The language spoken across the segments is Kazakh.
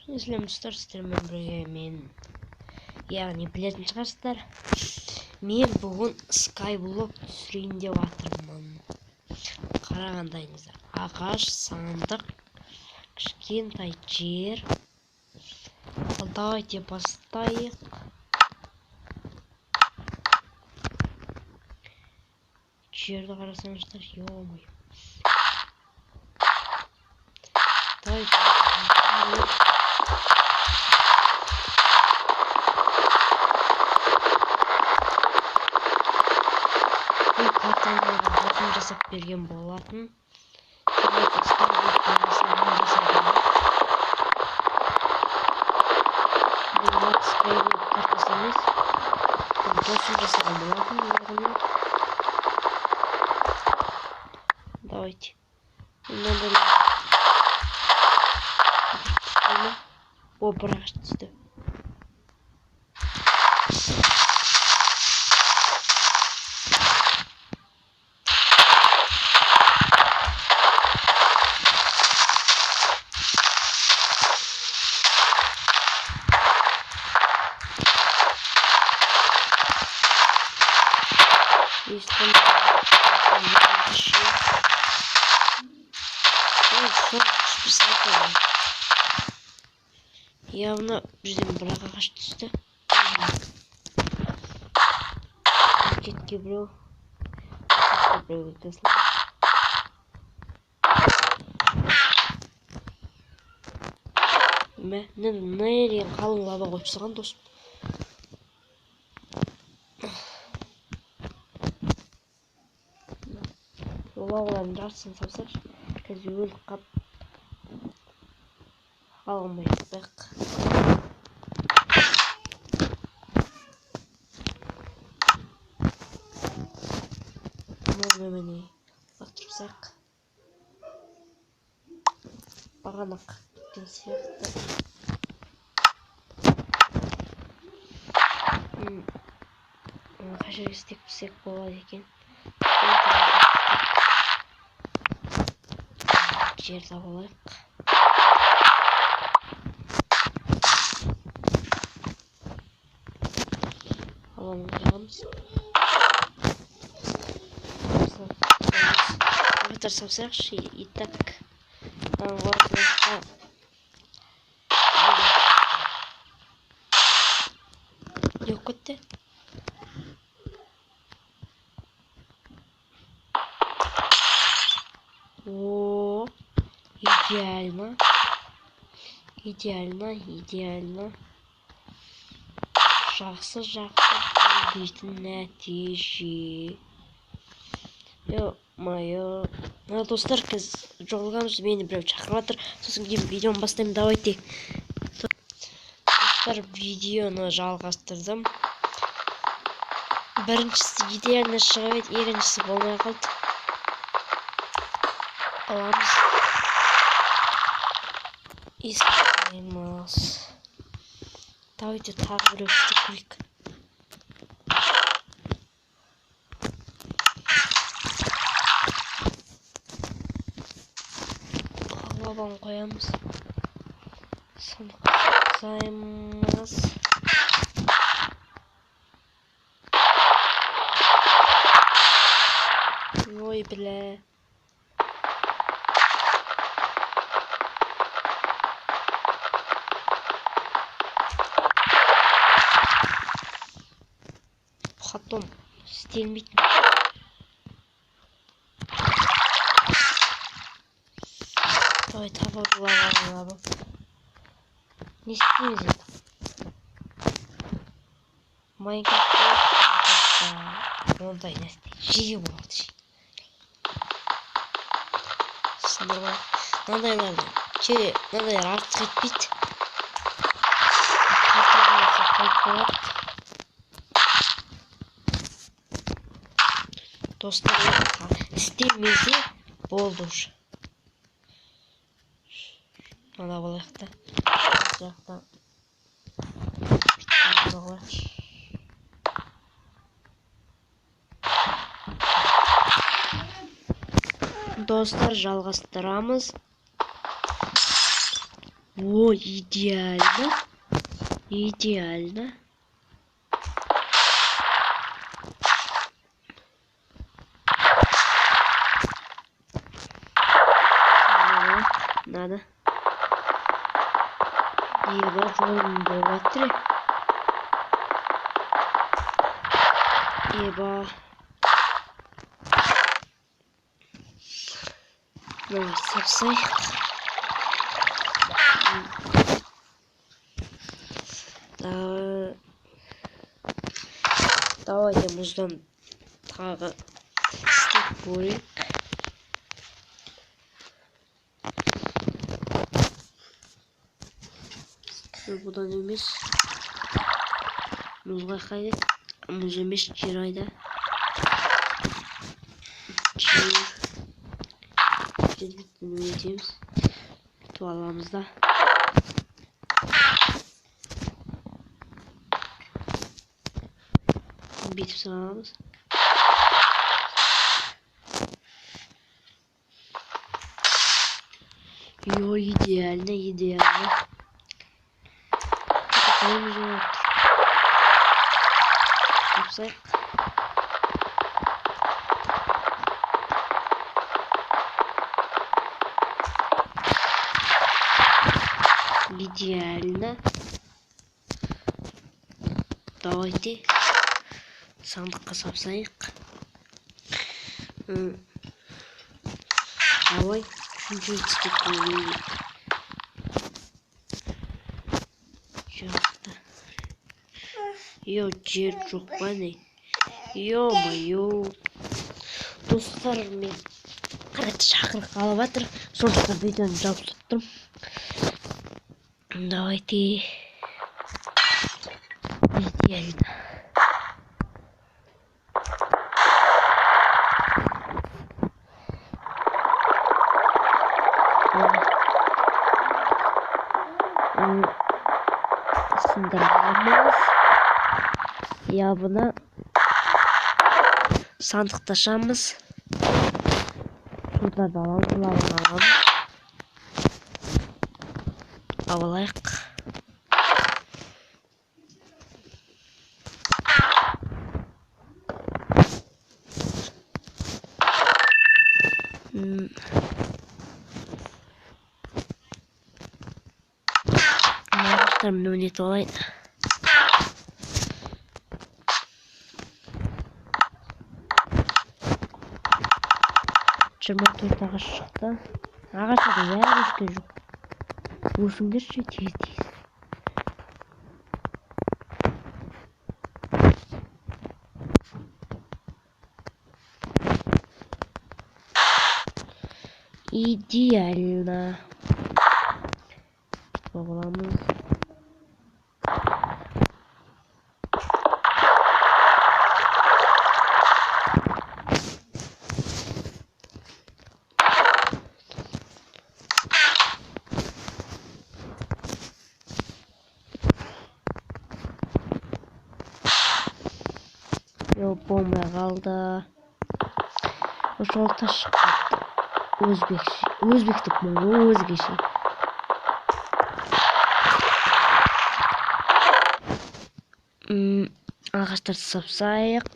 Ислам достар, сіздермен бірге мен, яғни білетін шығарсыздар, мен бүгін скайблок түсірейін деп жатырмын. Қарағандайыңыздар, ағаш, сандық, кішкентай жер. Давайте бастайық. Жерді қарасаңыздар, ё-моё. Давайте картаны жасап берген болатын. Давайте. О, бірақ түсті. Явно бізден бір ағаш түсті. Кетке біреу. Нерен қалың лава қойып тастаған досым. Лавалардың жартысын салсақ, қазір өліп қап қалғанбайық. Міне лақтырсақ бағанақ кеткен сияқты. Қай жерге істеп болады екен. Жер таба алайық. Аламын жағамыз. Саусақшы, и так. Yok etti. О, идеально. Идеально. Жақсы дейтін нәтиже. Ё-моё. Достар, қазір жолығамыз, мені біреу шақырып жатыр. Сосын кейін видеоны бастаймын. Давайте. Достар, видеоны жалғастырдым. Біріншісі идеально шығып еді, екіншісі болмай қалды. Аламыз. Искаймыз. Давайте тағы біреу істеп көрейік. Лаваны қоямыз. Соны қосаймыз. Ой, бля. Потом істелмейді. Давай табады лаваны. Не істейміз еді? Майнкрафтта ондай нәрсе жиі болады. Сындырма. Мынандайлар артық етпейді. Достар, істемесе болды уже. Мына болайықта. Достар, жалғастырамыз. Во, идеально. Идеально. Надо. Еба жолын болатыр. Еба. Давай сапсайық. Давайте мұздан тағы істеп көрейік. Бұдан емес. Мұзға қайдет. Мұз емес жер айда. Жербеттен өйтеміз. Туаламызда. Бетіп сағамыз. Йо, идеально, идеально. Какой же офсайд. Идеально. Давайте сандыққа сапсайық. Давай үшінші істеп көрейік. Жақсы. Йо, жер жоқ па не? Йо-майо. Достар, мен қаратты шақырып қалып жатыр. Сондықтан видеоны жауып тұрмын. Давайте. Идеально. Сындырамыз. Ябына сандықташамыз. Судан аламыз. Алайық. Мен өнет олайын. Жиырма төрт ағаш шықты. Ағашта бәрі өскен жоқ. Өсіңдерші тез-тез. Идеально. Бағыламыз. Yok, болмай қалды. Ошол таш шықты. Өзбек деп мол өзгеше. Ағаштарды сапсайық.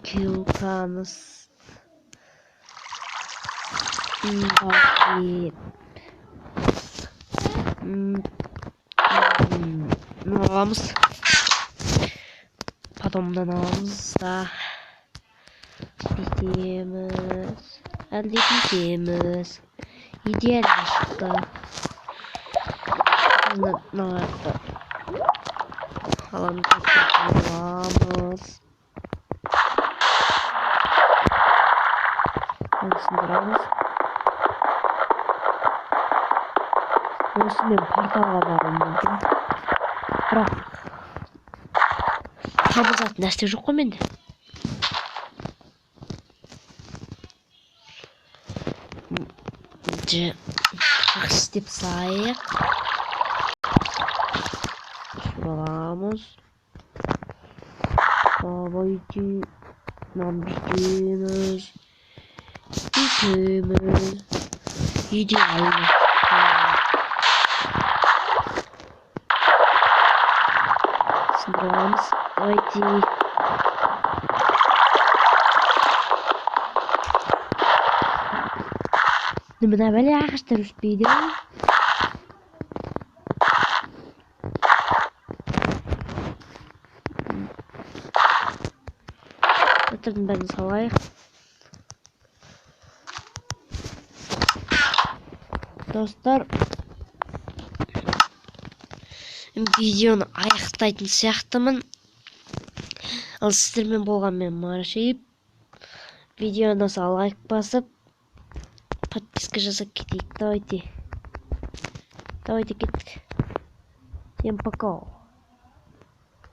Килкамыз. Аламыз. Потомдан аламыз да. Бітеміз. Әлде бітеміз. Идеально шықты. Нақты. Аламыз. Сындырамыз. Осымен порталға баруым мүмкін. Бірақ табылатын нәрсе жоқ қой менде. Жақсы істеп сайық. Шыраламыз. Давайте нам бітеміз. Идеально. түсіндіріп аламыз. Давайте. Мына бәле ағаштар өспейді. Батырдың бәрін салайық. Достар, видеоны аяқтайтын сияқтымын. Ал сіздермен болған мен Марашип. Видеоны лайк басып, подписка жасап кетейік. Давайте кеттік. Всем пока.